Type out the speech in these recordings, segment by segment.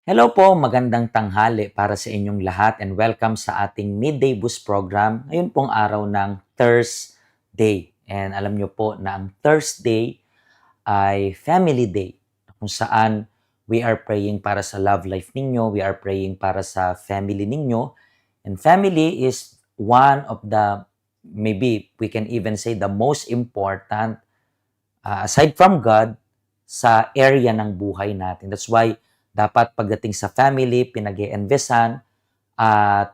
Hello po, magandang tanghali para sa inyong lahat and welcome sa ating Midday Boost program. Ngayon pong araw ng Thursday. And alam nyo po na ang Thursday ay Family Day kung saan we are praying para sa love life ninyo, we are praying para sa family ninyo. And family is one of the, maybe we can even say the most important aside from God sa area ng buhay natin. That's why dapat pagdating sa family, pinag-i-investan at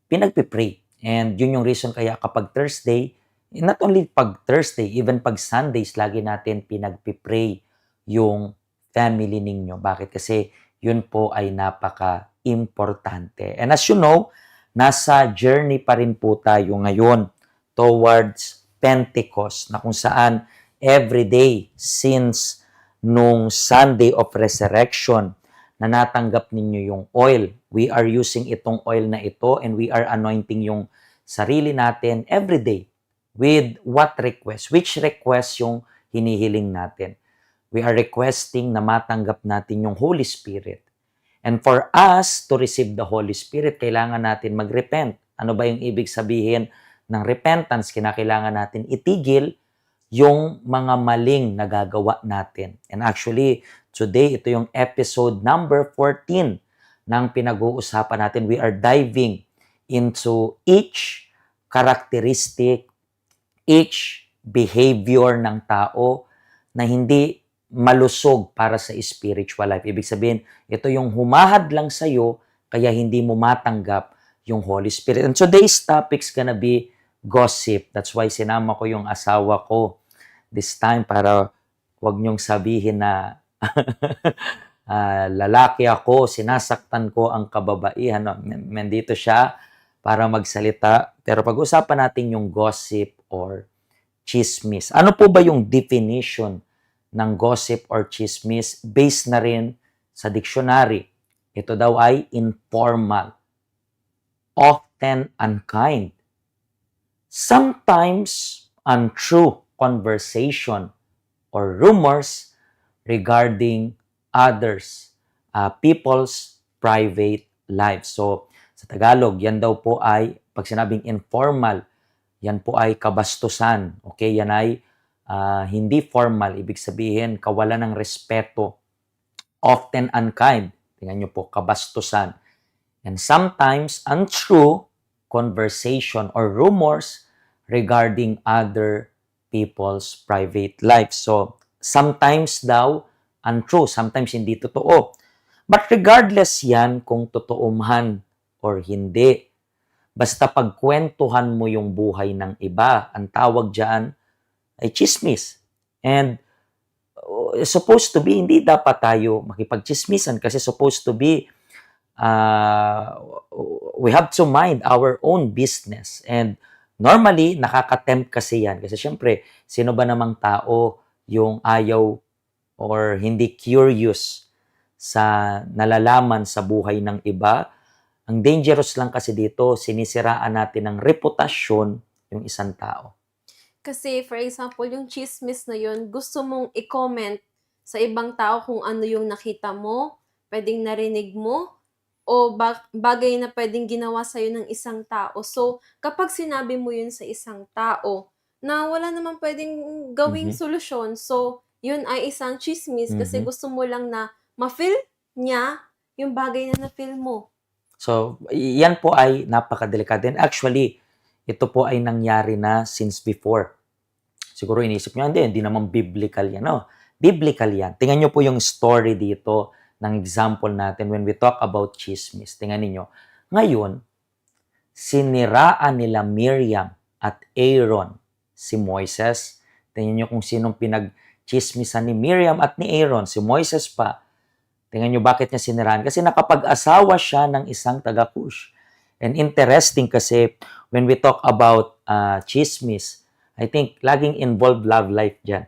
pinagpipray. And yun yung reason kaya kapag Thursday, not only pag Thursday, even pag Sundays, lagi natin pinagpipray yung family ninyo. Bakit? Kasi yun po ay napaka-importante. And as you know, nasa journey pa rin po tayo ngayon towards Pentecost na kung saan every day since nung Sunday of Resurrection na natanggap ninyo yung oil. We are using itong oil na ito and we are anointing yung sarili natin every day. With what request? Which request yung hinihiling natin? We are requesting na matanggap natin yung Holy Spirit. And for us to receive the Holy Spirit, kailangan natin mag-repent. Ano ba yung ibig sabihin ng repentance? Kinakailangan natin itigil yung mga maling nagagawa natin. And actually, today, ito yung episode number 14 ng pinag-uusapan natin. We are diving into each characteristic, each behavior ng tao na hindi malusog para sa spiritual life. Ibig sabihin, ito yung humahad lang sa'yo, kaya hindi mo matanggap yung Holy Spirit. And today's topic's gonna be gossip. That's why sinama ko yung asawa ko this time para wag niyong sabihin na lalaki ako, sinasaktan ko ang kababaihan. No? Nandito siya para magsalita. Pero pag-usapan natin yung gossip or chismis. Ano po ba yung definition ng gossip or chismis based na rin sa dictionary? Ito daw ay informal, often unkind, sometimes untrue conversation or rumors regarding others, people's private lives. So, sa Tagalog, yan daw po ay, pag sinabing informal, yan po ay kabastusan. Okay, yan ay hindi formal. Ibig sabihin, kawalan ng respeto. Often unkind. Tingnan nyo po, kabastusan. And sometimes untrue conversation or rumors regarding other people's private life. So, sometimes daw untrue, sometimes hindi totoo. But regardless yan kung totoo man or hindi, basta pagkwentuhan mo yung buhay ng iba, ang tawag dyan ay chismis. And supposed to be, hindi dapat tayo makipagchismisan kasi supposed to be we have to mind our own business. And normally, nakaka-tempt kasi yan. Kasi syempre, sino ba namang tao yung ayaw or hindi curious sa nalalaman sa buhay ng iba? Ang dangerous lang kasi dito, sinisiraan natin ng reputasyon yung isang tao. Kasi, for example, yung chismis na yun, gusto mong i-comment sa ibang tao kung ano yung nakita mo, pwedeng narinig mo, o bagay na pwedeng ginawa sa'yo ng isang tao. So, kapag sinabi mo yun sa isang tao, na wala naman pwedeng gawing solusyon, so, yun ay isang chismis kasi gusto mo lang na ma-feel niya yung bagay na na-feel mo. So, yan po ay napakadelikado. And actually, ito po ay nangyari na since before. Siguro inisip nyo, hindi naman biblical yan. No? Biblical yan. Tingnan nyo po yung story dito ng example natin when we talk about chismis. Tingnan niyo. Ngayon, siniraan nila Miriam at Aaron si Moises. Tingnan niyo kung sinong pinag-chismisan ni Miriam at ni Aaron. Si Moises pa. Tingnan niyo bakit niya siniraan. Kasi nakapag-asawa siya ng isang taga-Cush. And interesting kasi when we talk about chismis, I think laging involved love life dyan.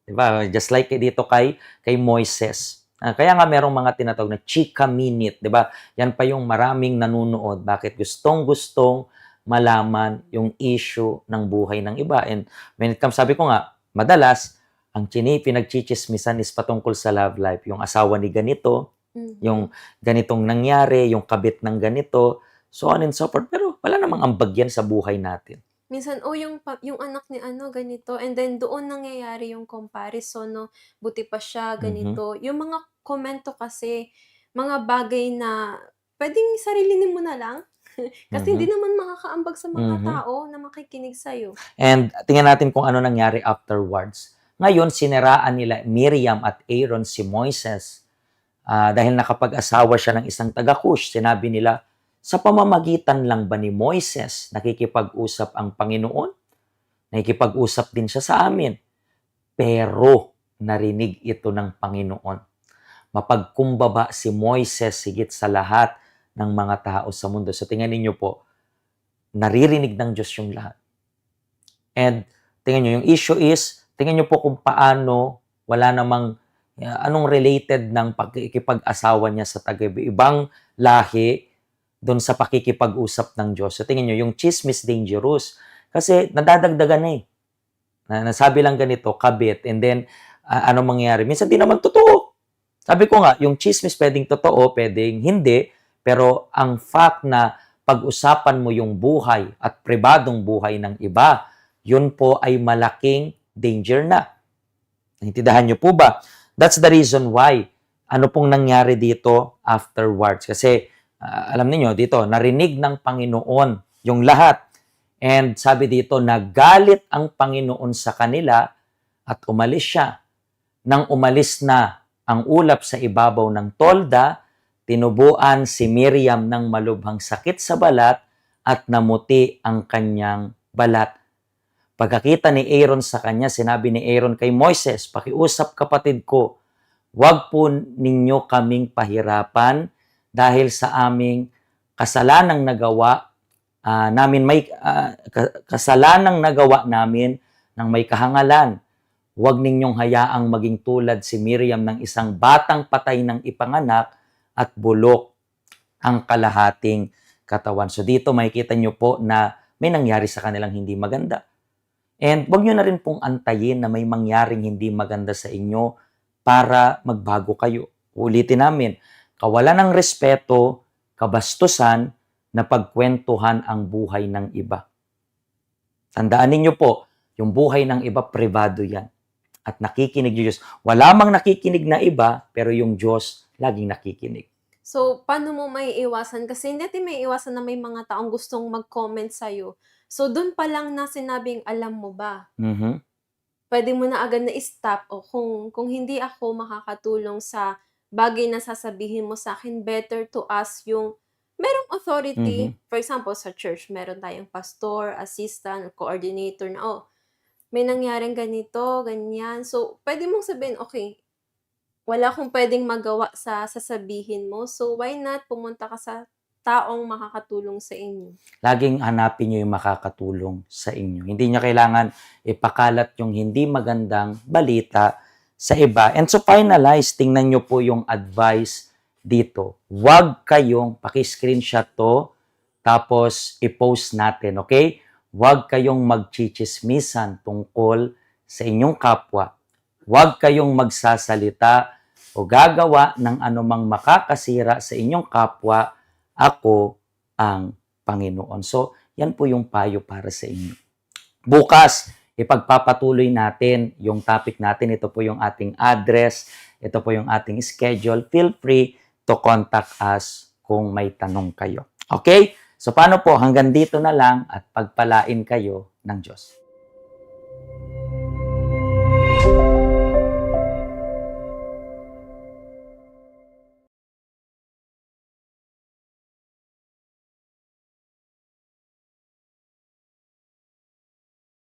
Diba? Just like dito kay Moises. Kaya nga merong mga tinatawag na chika minute, 'di ba? Yan pa yung maraming nanunood. Bakit gustong-gustong malaman yung issue ng buhay ng iba. And when it comes, sabi ko nga, madalas ang pinagchichismisan is patungkol sa love life. Yung asawa ni ganito, Yung ganitong nangyari, yung kabit ng ganito, so on and so forth. Pero wala namang ambag yan sa buhay natin. Minsan, "Oh, yung anak ni ano ganito," and then doon nangyayari yung comparison 'no, "Buti pa siya Mhm. ganito." Yung mga komento kasi, mga bagay na puwedeng sarilinin mo na lang. Kasi hindi Mhm. naman makakaambag sa mga Mhm. tao na makikinig sa'yo. And tingnan natin kung ano nangyari afterwards. Ngayon, siniraan nila Miriam at Aaron si Moises. Dahil nakapag-asawa siya ng isang taga-Cush, sinabi nila, sa pamamagitan lang ba ni Moises nakikipag-usap ang Panginoon? Nakikipag-usap din siya sa amin. Pero narinig ito ng Panginoon. Mapagkumbaba si Moises higit sa lahat ng mga tao sa mundo. So tingnan ninyo po, naririnig ng Diyos yung lahat. And tingnan nyo, yung issue is, tingnan nyo po kung paano wala namang anong related ng pakikipag-asawa niya sa taga-ibang lahi doon sa pakikipag-usap ng Diyos. So tingnan nyo, yung chismis dangerous. Kasi nadadagdagan na eh. Nasabi lang ganito, kabit, and then anong mangyayari? Minsan di naman totoo. Sabi ko nga, yung chismis pwedeng totoo, pwedeng hindi, pero ang fact na pag-usapan mo yung buhay at pribadong buhay ng iba, yun po ay malaking danger na. Naintindihan niyo po ba? That's the reason why. Ano pong nangyari dito afterwards? Kasi alam niyo dito, narinig ng Panginoon yung lahat. And sabi dito, nagalit ang Panginoon sa kanila at umalis siya. Nang umalis na ang ulap sa ibabaw ng tolda, tinubuan si Miriam ng malubhang sakit sa balat at namuti ang kanyang balat. Pagkakita ni Aaron sa kanya, sinabi ni Aaron kay Moises, "Pakiusap kapatid ko, huwag po ninyo kaming pahirapan dahil sa aming kasalanang nagawa kasalanang nagawa namin ng may kahangalan. Huwag ninyong hayaang maging tulad si Miriam ng isang batang patay ng ipanganak at bulok ang kalahating katawan." So dito makikita nyo po na may nangyari sa kanilang hindi maganda. And wag nyo na rin pong antayin na may mangyaring hindi maganda sa inyo para magbago kayo. Ulitin namin, kawalan ng respeto, kabastusan, na pagkwentuhan ang buhay ng iba. Tandaan ninyo po, yung buhay ng iba, privado yan. At nakikinig yung Diyos. Wala mang nakikinig na iba, pero yung Diyos laging nakikinig. So, paano mo maiiwasan? Kasi hindi natin maiiwasan na may mga taong gustong mag-comment sa'yo. So, dun pa lang na sinabing, "Alam mo ba?" Mhm. Puwede mo na agad na i-stop, o kung hindi ako makakatulong sa bagay na sasabihin mo sa'kin, better to ask yung merong Mhm. authority. For example, sa church meron tayong pastor, assistant, coordinator na, "Oh, may nangyaring ganito, ganyan." So, puwede mong sabihin, "Okey, wala akong puwedeng magawa sa sasabihin mo, so why not pumunta ka sa taong makakatulong sa inyo." Laging hanapin nyo yung makakatulong sa inyo. Hindi nyo kailangan ipakalat yung hindi magandang balita sa iba. And to finalize, tingnan nyo po yung advice dito. Huwag kayong paki-screenshot to, tapos i-post natin, okay? Huwag kayong magchichismisan tungkol sa inyong kapwa. Huwag kayong magsasalita o gagawa ng anumang makakasira sa inyong kapwa. Ako ang Panginoon. So, yan po yung payo para sa inyo. Bukas, ipagpapatuloy natin yung topic natin. Ito po yung ating address. Ito po yung ating schedule. Feel free to contact us kung may tanong kayo. Okay? So, paano po? Hanggang dito na lang at pagpalain kayo ng Diyos.